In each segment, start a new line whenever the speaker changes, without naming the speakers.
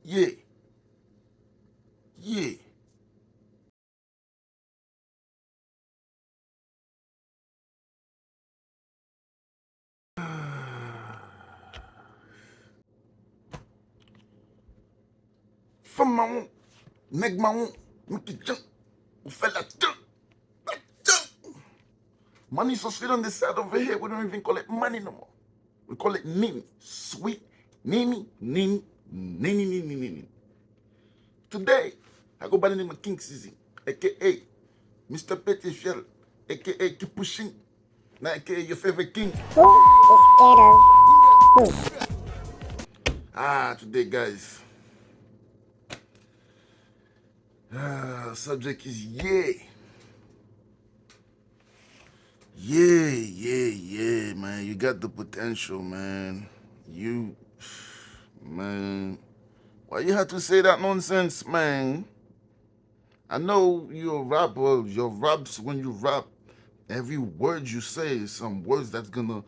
Yeah. Yeah. Femme negmawon, make it jump. On fait la jump. La jump. Money so sweet on this side over here, we don't even call it money no more. We call it nini. Sweet nini, nini, nini, nini, nini. Today, I go by the name of King Sizzy, aka Mr. Petitfiel, aka Keep Pushing, aka your favorite king.
Who is scared of who?
Today, guys, subject is yeah. Yeah, man. You got the potential, man. Man. Why you have to say that nonsense, man? I know you're a rapper. Your raps, when you rap, every word you say is some words that's gonna,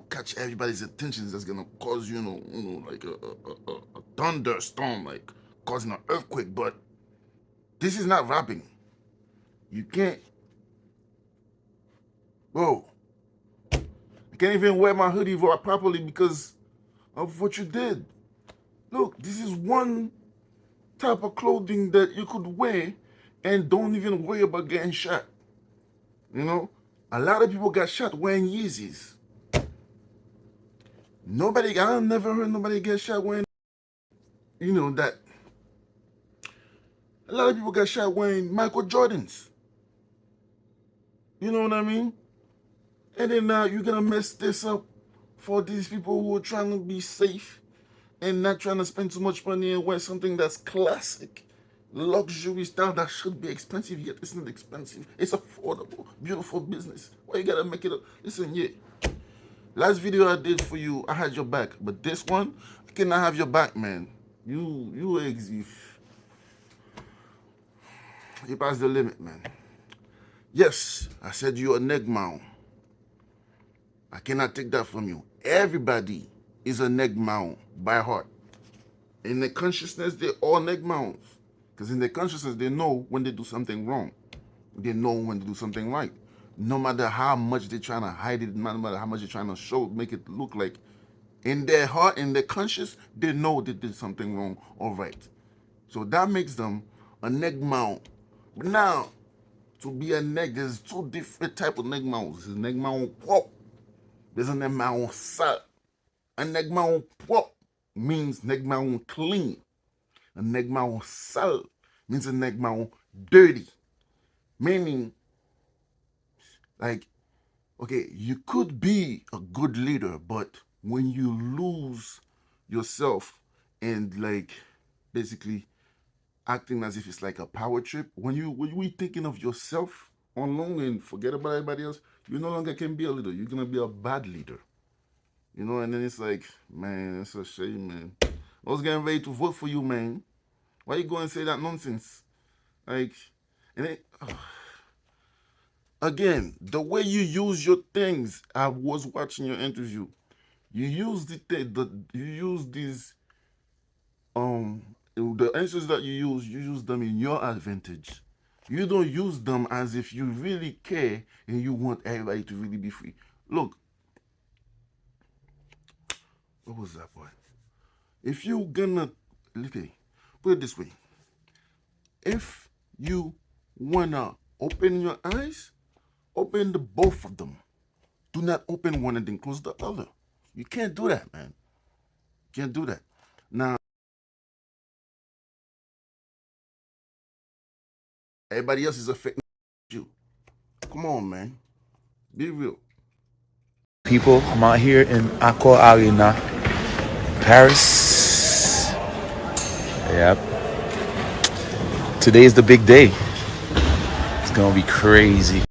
catch everybody's attention. That's gonna cause, like a thunderstorm, like causing an earthquake. But this is not rapping. You can't. Bro, I can't even wear my hoodie properly because of what you did. Look, this is one type of clothing that you could wear and don't even worry about getting shot. You know, a lot of people got shot wearing Yeezys. I've never heard nobody get shot wearing, that. A lot of people got shot wearing Michael Jordans. You know what I mean? And then now you're gonna mess this up for these people who are trying to be safe and not trying to spend too much money and wear something that's classic, luxury style that should be expensive, yet it's not expensive. It's affordable, beautiful business. Why you gotta make it up? Listen, yeah. Last video I did for you, I had your back, but this one, I cannot have your back, man. You passed the limit, man. Yes, I said you're a negmawon. I cannot take that from you. Everybody is a negmawon by heart. In their consciousness, they're all negmawons. Because in their consciousness, they know when they do something wrong. They know when to do something right. No matter how much they're trying to hide it, no matter how much they're trying to make it look like, in their heart, in their conscience, they know they did something wrong or right. So that makes them a negmawon. But now, to be a neg, there's two different types of negmawons. There's negmawon pop. There's a negmawon sal. A negmawon pop means negmawon clean. A negmawon sal means a negmawon dirty. Meaning, like, okay, you could be a good leader, but when you lose yourself and like basically acting as if it's like a power trip, when you thinking of yourself alone and forget about everybody else, you no longer can be a leader. You're gonna be a bad leader. And then it's like, man, it's a shame, man. I was getting ready to vote for you, man. Why you go and say that nonsense? Like, and it, again, the way you use your things, I was watching your interview. You use these the answers that you use them in your advantage. You don't use them as if you really care and you want everybody to really be free. Look, what was that, boy? If you gonna, okay, put it this way. If you wanna open your eyes, open the both of them. Do not open one and then close the other. You can't do that, man. You can't do that. Now, everybody else is affecting you. Come on, man. Be real.
People, I'm out here in Accor Arena, Paris. Yep. Today is the big day. It's gonna be crazy.